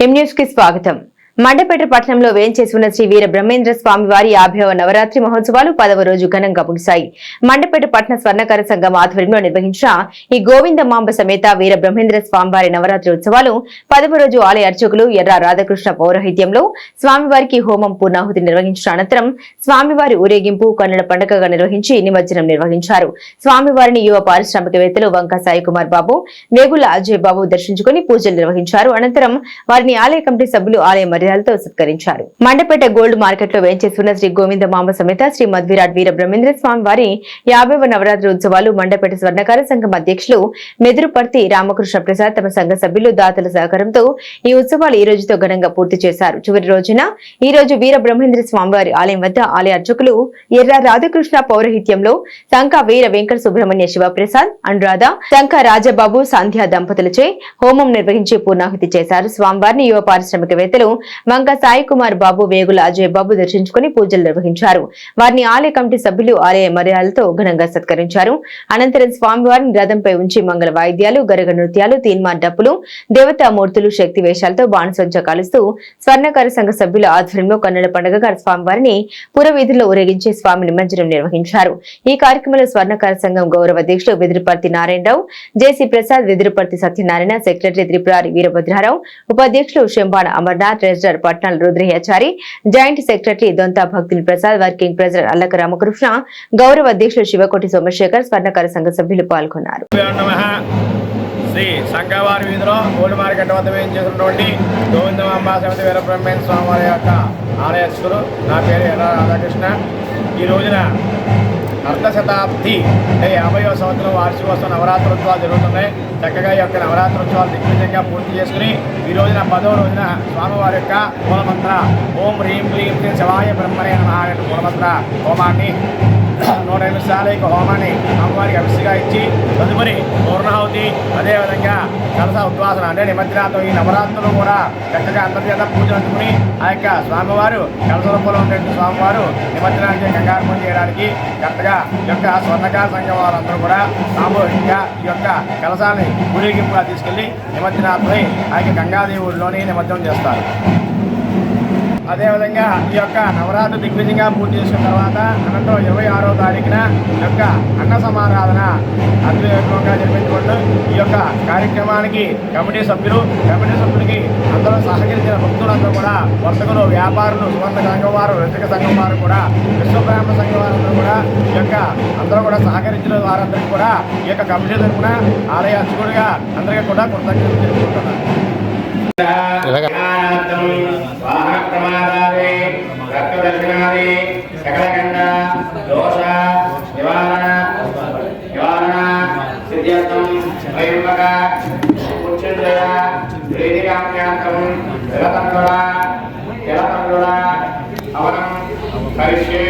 M news కి స్వాగతం. మండపేట పట్టణంలో వేంచేసి ఉన్న శ్రీ వీర బ్రహ్మేంద్ర స్వామి వారి 50వ నవరాత్రి మహోత్సవాలు 10వ రోజు ఘనంగా ముగిశాయి. మండపేట పట్టణ స్వర్ణకార సంఘం ఆధ్వర్యంలో నిర్వహించిన ఈ గోవిందమాంబ సమేత వీర బ్రహ్మేంద్ర స్వామి వారి నవరాత్రి ఉత్సవాలు 10వ రోజు ఆలయ అర్చకులు ఎర్ర రాధాకృష్ణ పౌరోహిత్యంలో స్వామివారికి హోమం పూర్ణాహుతి నిర్వహించిన అనంతరం స్వామివారి ఊరేగింపు కన్నుల పండుగగా నిర్వహించి నిమజ్జనం నిర్వహించారు. స్వామివారిని యువ పారిశ్రామికవేత్తలు వంక సాయి కుమార్ బాబు, వేగుల అజయ్ బాబు దర్శించుకుని పూజలు నిర్వహించారు. అనంతరం వారిని ఆలయ కమిటీ సభ్యులు ఆలయ మర్యాదలతో సత్కరించారు. మండపేట గోల్డ్ మార్కెట్ లో వేంచేస్తున్న శ్రీ గోవిందమాంబ సమేత శ్రీ మధ్విరాట్ వీర బ్రహ్మేంద్ర స్వామి వారి 50వ నవరాత్రి ఉత్సవాలు మండపేట స్వర్ణకార సంఘం అధ్యక్షులు మెదురుపర్తి రామకృష్ణ ప్రసాద్ తమ సంఘ సభ్యులు దాతల సహకారంతో ఈ ఉత్సవాలు ఈ రోజుతో ఘనంగా పూర్తి చేశారు. చివరి రోజున ఈ రోజు వీర బ్రహ్మేంద్ర స్వామివారి ఆలయం వద్ద ఆలయ అర్చకులు ఎర్ర రాధాకృష్ణ పౌరోహిత్యంలో సంక వీర వెంకట సుబ్రహ్మణ్య శివప్రసాద్, అనురాధ, సంక రాజబాబు, సంధ్యా దంపతులచే హోమం నిర్వహించి పూర్ణాహుతి చేశారు. స్వామివారిని యువ పారిశ్రామికవేత్తలు వంక సాయి కుమార్ బాబు, వేగుల అజయ్ బాబు దర్శించుకుని పూజలు నిర్వహించారు. వారిని ఆలయ కమిటీ సభ్యులు ఆలయ మర్యాదలతో ఘనంగా సత్కరించారు. అనంతరం స్వామివారిని రథంపై ఉంచి మంగళ వాయిద్యాలు, గరగ నృత్యాలు, తీన్మార్ డప్పులు, దేవతామూర్తులు శక్తి వేషాలతో బాణసంచ కాలుస్తూ స్వర్ణకార సంఘ సభ్యుల ఆధ్వర్యంలో కన్నుల పండుగగా స్వామివారిని పురవీధుల్లో ఊరేగించి స్వామి నిమజ్జనం నిర్వహించారు. ఈ కార్యక్రమంలో స్వర్ణకార సంఘం గౌరవ అధ్యక్షుడు వెదురుపర్తి నారాయణరావు, జేసీ ప్రసాద్, వెదురుపర్తి సత్యనారాయణ, సెక్రటరీ త్రిపురారి వీరభద్రారావు, ఉపాధ్యక్షులు శంబాణ అమర్నాథ్, ట్రెజరర్ పట్నాల రుద్రయాచారి, జాయింట్ సెక్రటరీ దొంతా భక్తుని ప్రసాద్, వర్కింగ్ ప్రెసిడెంట్ అల్లక రామకృష్ణ, గౌరవ అధ్యక్షుడు శివకోటి సోమశేఖర్, స్వర్ణకార సంఘ సభ్యులు పాల్గొన్నారు. శ్రీ సంఘవారి వీధిలో గోల్డ్ మార్కెట్ వద్ద వేయించేసినటువంటి గోవిందమాంబ సమేత వీర బ్రహ్మేంద్ర స్వామి వారి యొక్క ఆలయ అర్చకులు. నా పేరు ఎర్ర రాధాకృష్ణ. ఈ రోజున అర్ధశతాబ్ది అంటే 50వ సంవత్సరం వార్షికోత్సవ నవరాత్రోత్సవాలు జరుగుతున్నాయి. చక్కగా ఈ యొక్క నవరాత్రోత్సవాలు దిగ్విజయంగా పూర్తి చేసుకుని ఈ రోజున 10వ రోజున స్వామివారి యొక్క మూలమంత్ర ఓం హ్రీం క్లీం శ్రీ శివాయ బ్రహ్మణే నమః అనే మూలమంత్ర హోమాన్ని 108 సార్లు యొక్క హోమాన్ని అమ్మవారికి అభిషేకంగా ఇచ్చి తదుపరి పూర్ణాహుతి, అదేవిధంగా కలస ఉద్వాసన అంటే నిమజ్జనాలతో ఈ నవరాత్రులు కూడా చక్కగా అంతర్జాత పూజలు అందుకుని ఆ యొక్క స్వామివారు కలస రూపంలో ఉండే స్వామివారు నిమజ్జనానికి కంగారు చేయడానికి కరెక్ట్గా ఈ యొక్క స్వర్ణకార సంఘం వారందరూ కూడా సామూహికంగా ఈ యొక్క కలసాన్ని ఊరేగింపుగా తీసుకెళ్లి నిమజ్జనాలపై ఆ యొక్క గంగాదేవుడిలోని నిమజ్జనం చేస్తారు. అదేవిధంగా ఈ యొక్క నవరాత్రి దిగ్విజయంగా పూర్తి చేసిన తర్వాత అనంతరం 26వ తారీఖున ఈ యొక్క అన్న సమారాధన అద్భుతంగా జరిపించుకుంటూ ఈ యొక్క కార్యక్రమానికి కమిటీ సభ్యులకి అందరూ సహకరించిన భక్తులందరూ కూడా వర్తకులు, వ్యాపారులు, సువర్ణ సంఘం వారు, రజక సంఘం వారు కూడా, విశ్వబ్రాహ్మణ సంఘం వారందరూ కూడా ఈ యొక్క అందరూ కూడా సహకరించిన వారందరికీ కూడా ఈ యొక్క కమిటీ తరఫున ఆలయ అర్చకుడిగా అందరికీ కూడా కృతజ్ఞతలు తెలుపుకుంటున్నారు. రక్తదర్శనాది సకలగండ దోష నివారణ సిద్ధ్యర్థం స్వయంవక మృత్యుంజయ ప్రీతికామ్యార్థం జలతండుల అవనం కరిష్యే.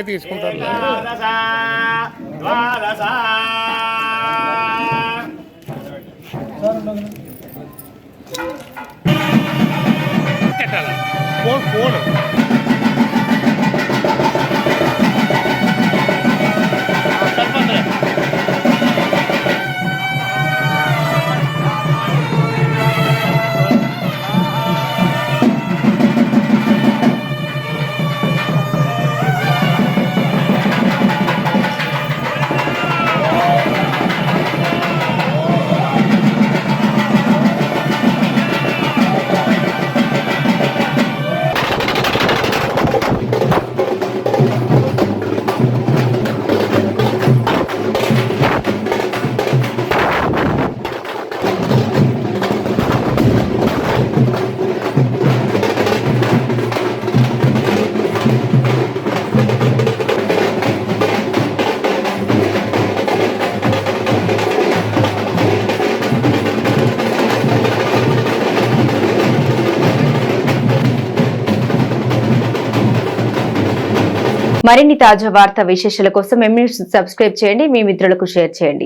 తీసుకుంటారు. ఫోన్ మరిన్ని తాజా వార్తా విశేషాల కోసం ఎంన్యూస్ సబ్స్క్రైబ్ చేయండి, మీ మిత్రులకు షేర్ చేయండి.